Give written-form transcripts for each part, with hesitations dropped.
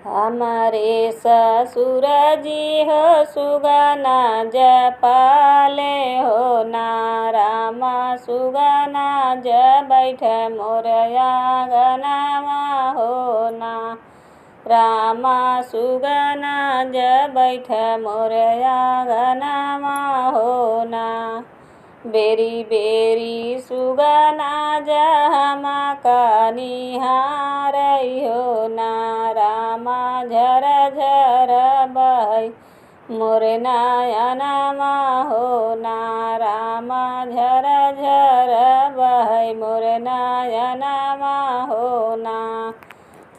हमारे ससुर जी हो सुगना जपाले हो ना रामा सुगना ज बैठ मोर आंगनमा हो ना रामा सुगना ज बैठ मोर आंगनमा हो ना बेरी बेरी सुगना जहमा कनिहारई हो ना रामा झर झर बहै मोर नयनमा हो ना रामा झर झर बहै मोर नयनमा हो ना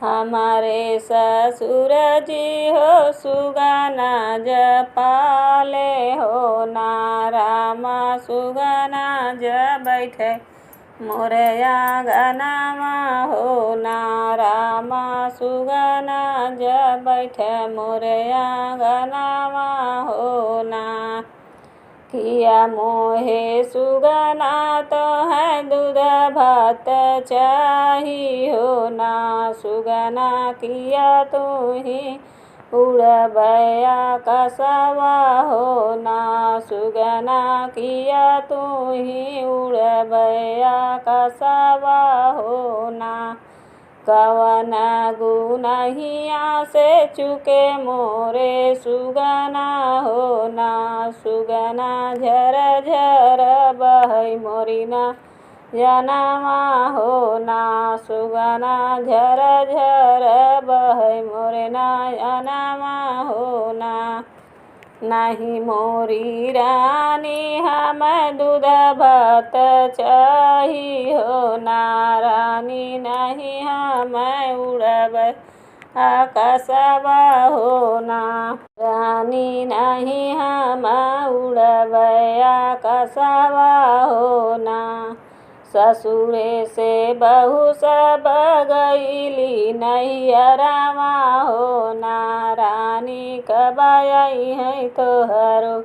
हमारे ससुर जी हो सुगना जपाले हो ना रामा सुगना ज बैठे मोर आंगनमा हो ना रामा सुगना ज बैठे मोर आंगनमा हो ना किया मोहे सुगना तो है दूध भात चाही हो ना सुगना किया तू ही उड़बया कसवा हो ना सुगना किया तू ही उड़बया कसवा हो ना कवन गुनहिया से चुके मोरे सुगना हो ना सुगना झर झर बहै मोरी नयनमा हो ना सुगना झर झर बहै मोरे नयनमा हो ना नहीं मोरी रानी हम दूध भात चाही हो ना रानी नहीं हम उड़ब आकाशवा हो ना रानी नहीं हम उड़ब आकाशवा हो ना ससुरे से बहू सब गईली नैहरमा हो ना रानी कब आई है तोहरो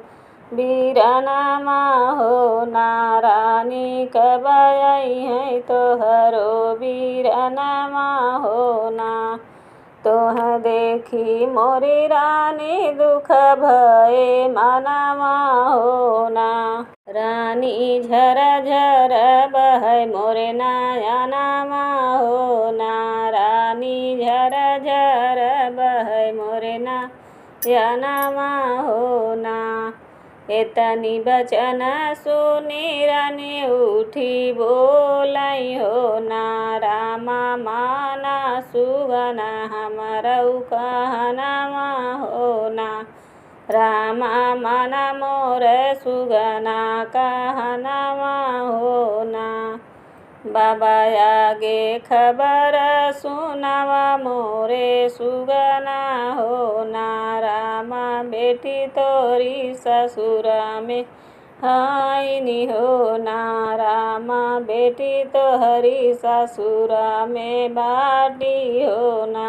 बीरनमा हो ना रानी कब आई है तोहरो बीरनमा हो ना तोह देखी मोरी रानी दुख भये मनवा हो ना रानी झर झर बहै मोरे नयनमा हो ना रानी झर झर बहै मोरे नयनमा हो ना एतनी बचन सुनी रानी उठी बोलाई हो ना रामा माना सुगना हमारऊ कहनमा हो ना रामा माना मोर सुगना कहनमा हो ना बाबा आगे खबर सुनावा मोरे सुगना हो ना रामा बेटी तोरी ससुर में हाइनी हो ना रामा बेटी तोहरी ससुर में बाटी हो ना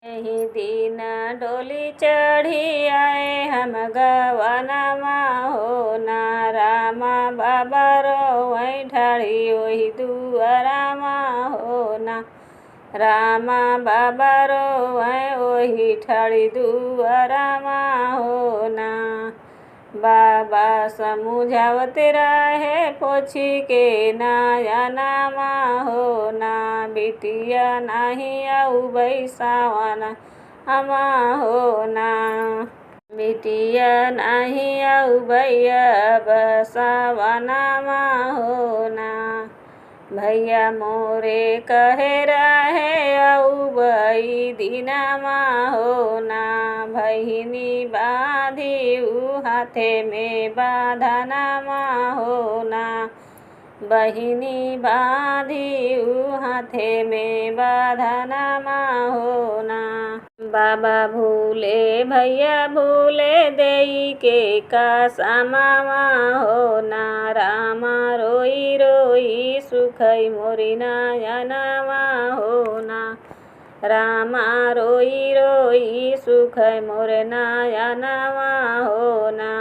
यही दिन डोली चढ़ी आए हम गवनमा हो ना रामा बाबा रोई ढाड़ी वही दुआरमा हो ना रामा बाबा रोई वही ठाड़ी दुआरमा हो ना बाबा समझावते रहे पोछी के नयनमा हो ना बिटिया नहीं आऊ बैसावना हमा हो ना बिटिया नहीं आऊ भैया बसावनमा हो ना भैया मोरे कहे रहे आऊ बई दिनमा हो ना बहिनी बांधी ऊ हाथे में बांधनमा हो ना बहिनी बांधी ऊ हाथे में बांधनमा हो ना बाबा भूले भैया भूले देई के कसमवा हो ना रामा रोई रोई सुखई मोरी नयनमा हो ना रामा रोई रोई सुखई मोर नयनमा हो ना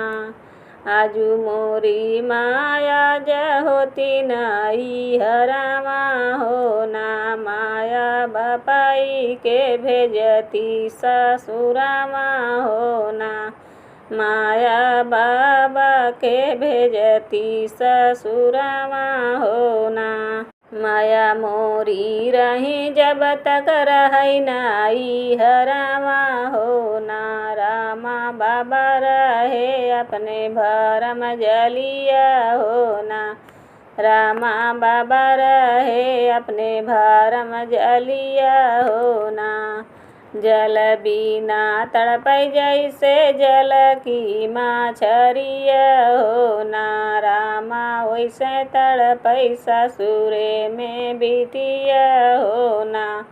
आजू मोरी माया होती नाई हरामा हो ना। माया बापाई के भेजती ससुरामा हो ना। माया बाबा के भेजती ससुरामा हो ना। माया मोरी रही जब तक रही नाई हरामा हो ना। रामा बाबा रहे अपने भरम जलिया हो ना। रामा बाबा रहे अपने भरम जलिया हो ना। जल बिना तड़पै जैसे जल की मछरिया हो ना। रामा वैसे तड़पै ससुरे में बिटिया हो ना।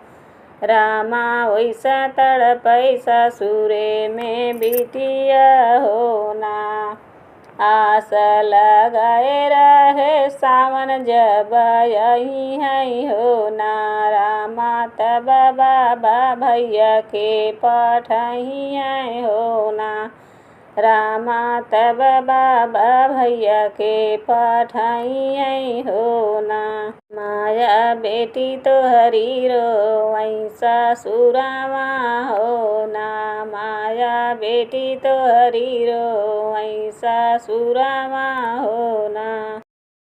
रामा वैसा तड़पै ससुरे में बिटिया हो ना। आस लगाए रहे सावन जब यही है हो ना। रामा तब बाबा भैया के पठही है हो ना। रामा तब बाबा भैया के पठही है हो ना। माया बेटी तोहरी रोवै ससुरामा हो ना। माया बेटी तोहरी रोवै ससुरामा हो ना।